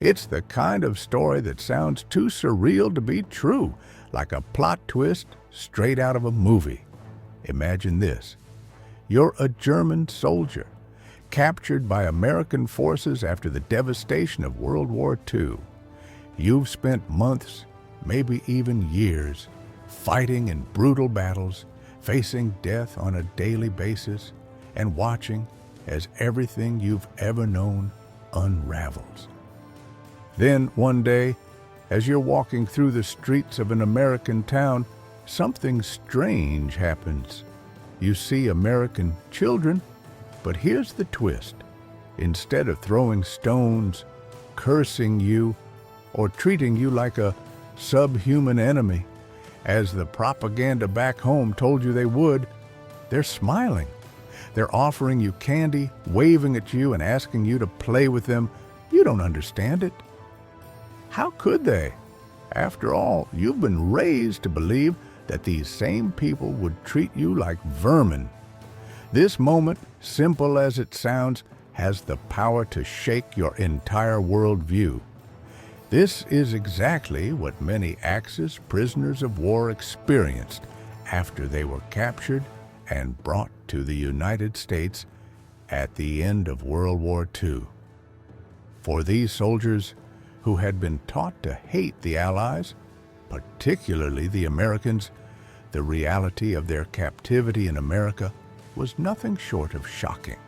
It's the kind of story that sounds too surreal to be true, like a plot twist straight out of a movie. Imagine this. You're a German soldier, captured by American forces after the devastation of World War II. You've spent months, maybe even years, fighting in brutal battles, facing death on a daily basis, and watching as everything you've ever known unravels. Then, one day, as you're walking through the streets of an American town, something strange happens. You see American children, but here's the twist. Instead of throwing stones, cursing you, or treating you like a subhuman enemy, as the propaganda back home told you they would, they're smiling. They're offering you candy, waving at you, and asking you to play with them. You don't understand it. How could they? After all, you've been raised to believe that these same people would treat you like vermin. This moment, simple as it sounds, has the power to shake your entire worldview. This is exactly what many Axis prisoners of war experienced after they were captured and brought to the United States at the end of World War II. For these soldiers, who had been taught to hate the Allies, particularly the Americans, the reality of their captivity in America was nothing short of shocking.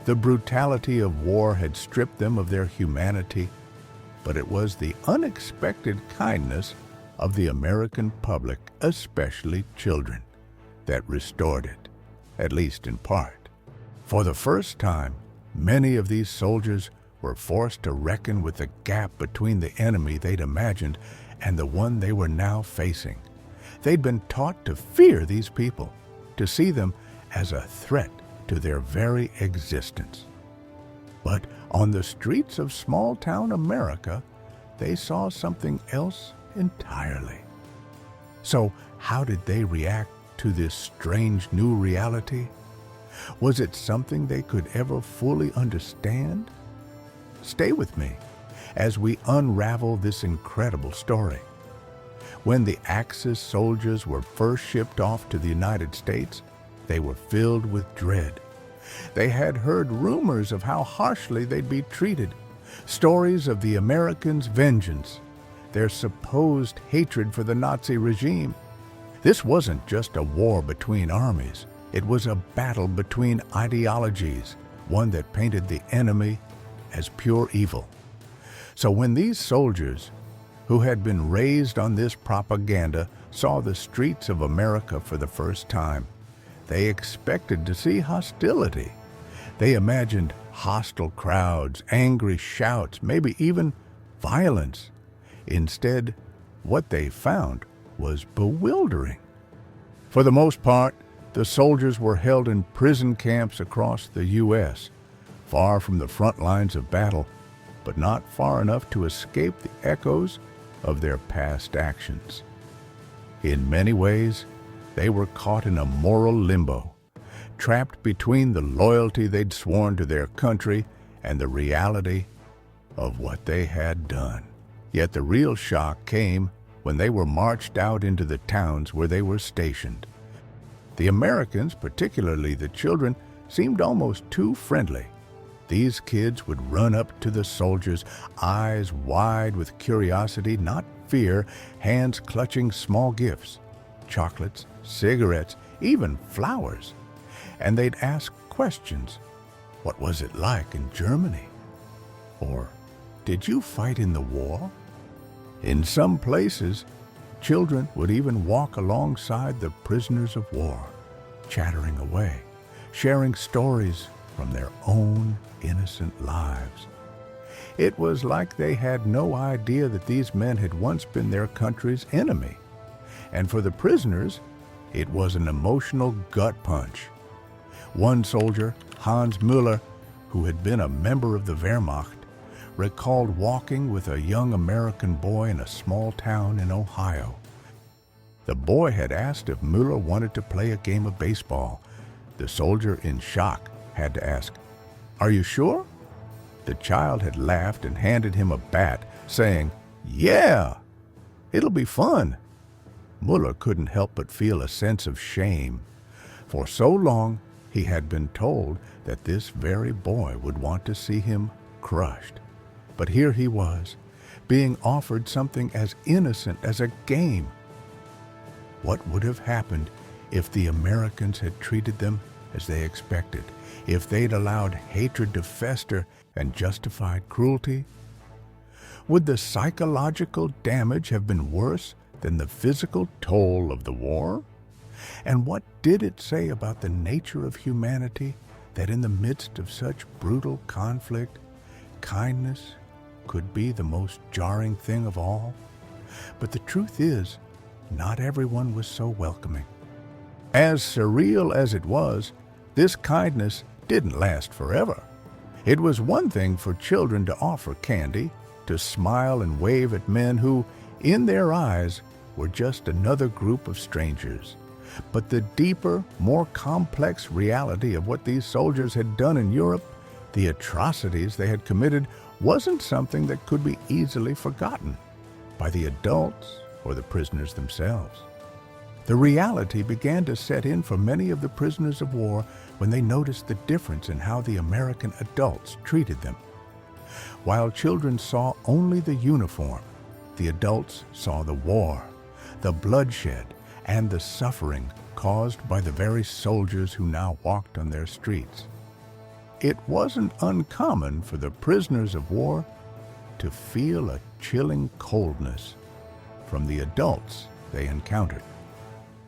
The brutality of war had stripped them of their humanity, but it was the unexpected kindness of the American public, especially children, that restored it, at least in part. For the first time, many of these soldiers were forced to reckon with the gap between the enemy they'd imagined and the one they were now facing. They'd been taught to fear these people, to see them as a threat to their very existence. But on the streets of small-town America, they saw something else entirely. So how did they react to this strange new reality? Was it something they could ever fully understand? Stay with me as we unravel this incredible story. When the Axis soldiers were first shipped off to the United States, they were filled with dread. They had heard rumors of how harshly they'd be treated, stories of the Americans' vengeance, their supposed hatred for the Nazi regime. This wasn't just a war between armies. It was a battle between ideologies, one that painted the enemy as pure evil. So when these soldiers, who had been raised on this propaganda, saw the streets of America for the first time, they expected to see hostility. They imagined hostile crowds, angry shouts, maybe even violence. Instead, what they found was bewildering. For the most part, the soldiers were held in prison camps across the U.S., far from the front lines of battle, but not far enough to escape the echoes of their past actions. In many ways, they were caught in a moral limbo, trapped between the loyalty they'd sworn to their country and the reality of what they had done. Yet the real shock came when they were marched out into the towns where they were stationed. The Americans, particularly the children, seemed almost too friendly. These kids would run up to the soldiers, eyes wide with curiosity, not fear, hands clutching small gifts, chocolates, cigarettes, even flowers. And they'd ask questions. What was it like in Germany? Or, did you fight in the war? In some places, children would even walk alongside the prisoners of war, chattering away, sharing stories from their own innocent lives. It was like they had no idea that these men had once been their country's enemy. And for the prisoners, it was an emotional gut punch. One soldier, Hans Müller, who had been a member of the Wehrmacht, recalled walking with a young American boy in a small town in Ohio. The boy had asked if Müller wanted to play a game of baseball. The soldier, in shock, had to ask, "Are you sure?" The child had laughed and handed him a bat, saying, "Yeah, it'll be fun." Muller couldn't help but feel a sense of shame. For so long he had been told that this very boy would want to see him crushed. But here he was, being offered something as innocent as a game. What would have happened if the Americans had treated them as they expected, if they'd allowed hatred to fester and justified cruelty? Would the psychological damage have been worse than the physical toll of the war? And what did it say about the nature of humanity that in the midst of such brutal conflict, kindness could be the most jarring thing of all? But the truth is, not everyone was so welcoming. As surreal as it was, this kindness didn't last forever. It was one thing for children to offer candy, to smile and wave at men who, in their eyes, were just another group of strangers. But the deeper, more complex reality of what these soldiers had done in Europe, the atrocities they had committed, wasn't something that could be easily forgotten by the adults or the prisoners themselves. The reality began to set in for many of the prisoners of war when they noticed the difference in how the American adults treated them. While children saw only the uniform, the adults saw the war, the bloodshed, and the suffering caused by the very soldiers who now walked on their streets. It wasn't uncommon for the prisoners of war to feel a chilling coldness from the adults they encountered.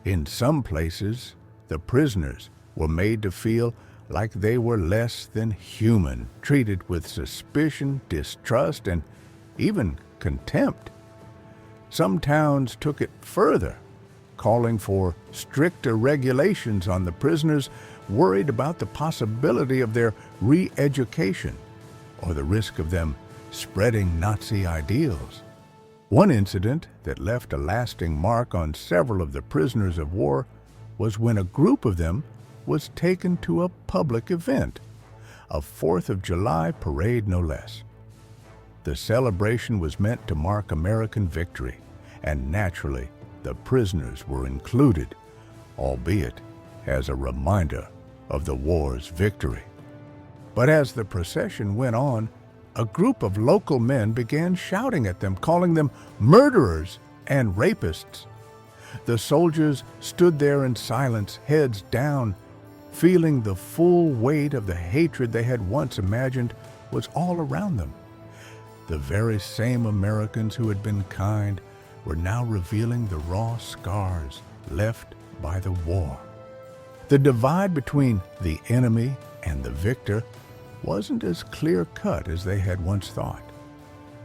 In some places, the prisoners were made to feel like they were less than human, treated with suspicion, distrust, and even contempt. Some towns took it further, calling for stricter regulations on the prisoners, worried about the possibility of their re-education or the risk of them spreading Nazi ideals. One incident that left a lasting mark on several of the prisoners of war was when a group of them was taken to a public event, a 4th of July parade no less. The celebration was meant to mark American victory, and naturally, the prisoners were included, albeit as a reminder of the war's victory. But as the procession went on, a group of local men began shouting at them, calling them murderers and rapists. The soldiers stood there in silence, heads down, feeling the full weight of the hatred they had once imagined was all around them. The very same Americans who had been kind were now revealing the raw scars left by the war. The divide between the enemy and the victor wasn't as clear-cut as they had once thought.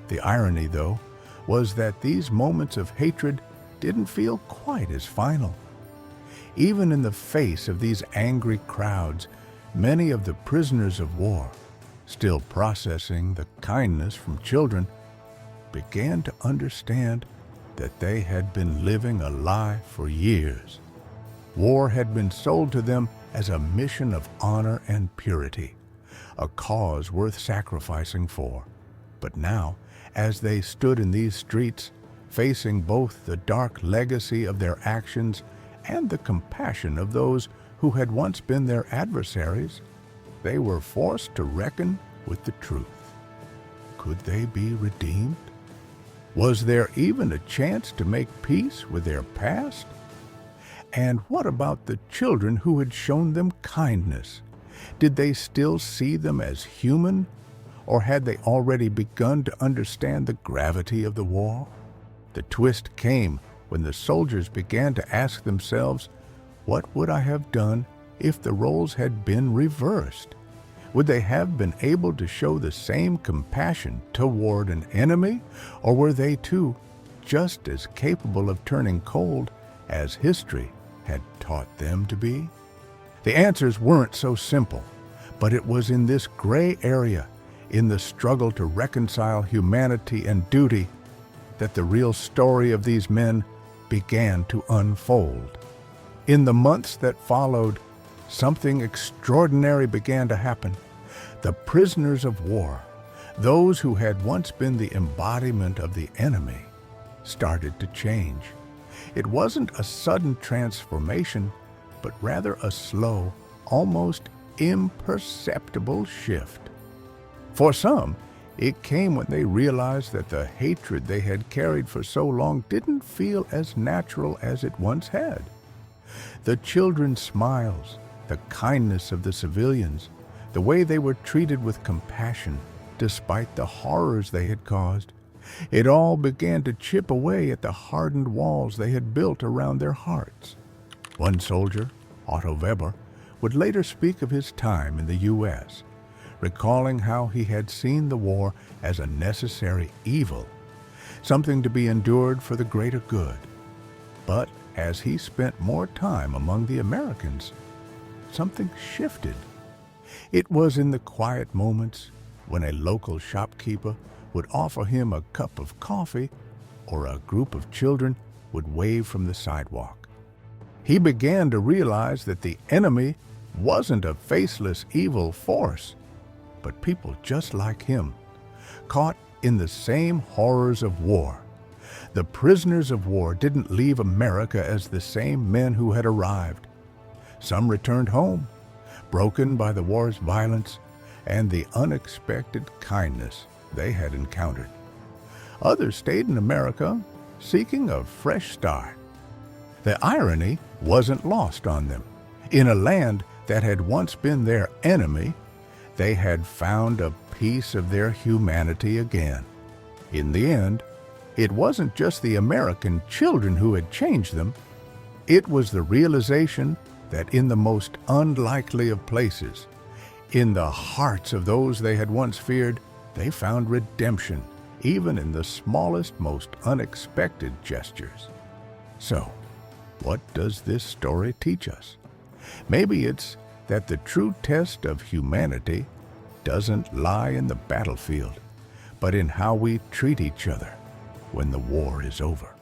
The irony, though, was that these moments of hatred didn't feel quite as final. Even in the face of these angry crowds, many of the prisoners of war, still processing the kindness from children, began to understand that they had been living a lie for years. War had been sold to them as a mission of honor and purity, a cause worth sacrificing for. But now, as they stood in these streets, facing both the dark legacy of their actions and the compassion of those who had once been their adversaries, they were forced to reckon with the truth. Could they be redeemed? Was there even a chance to make peace with their past? And what about the children who had shown them kindness? Did they still see them as human, or had they already begun to understand the gravity of the war? The twist came when the soldiers began to ask themselves, what would I have done if the roles had been reversed? Would they have been able to show the same compassion toward an enemy, or were they too just as capable of turning cold as history had taught them to be? The answers weren't so simple, but it was in this gray area, in the struggle to reconcile humanity and duty, that the real story of these men began to unfold. In the months that followed, something extraordinary began to happen. The prisoners of war Those who had once been the embodiment of the enemy started to change. It wasn't a sudden transformation, but rather a slow, almost imperceptible shift. For some, it came when they realized that the hatred they had carried for so long didn't feel as natural as it once had. The children's smiles, the kindness of the civilians, the way they were treated with compassion despite the horrors they had caused, it all began to chip away at the hardened walls they had built around their hearts. One soldier, Otto Weber, would later speak of his time in the U.S., recalling how he had seen the war as a necessary evil, something to be endured for the greater good. But as he spent more time among the Americans, something shifted. It was in the quiet moments when a local shopkeeper would offer him a cup of coffee or a group of children would wave from the sidewalk. He began to realize that the enemy wasn't a faceless evil force, but people just like him, caught in the same horrors of war. The prisoners of war didn't leave America as the same men who had arrived. Some returned home, broken by the war's violence and the unexpected kindness they had encountered. Others stayed in America, seeking a fresh start. The irony wasn't lost on them. In a land that had once been their enemy, they had found a piece of their humanity again. In the end, it wasn't just the American children who had changed them. It was the realization that in the most unlikely of places, in the hearts of those they had once feared, they found redemption, even in the smallest, most unexpected gestures. So, what does this story teach us? Maybe it's that the true test of humanity doesn't lie in the battlefield, but in how we treat each other when the war is over.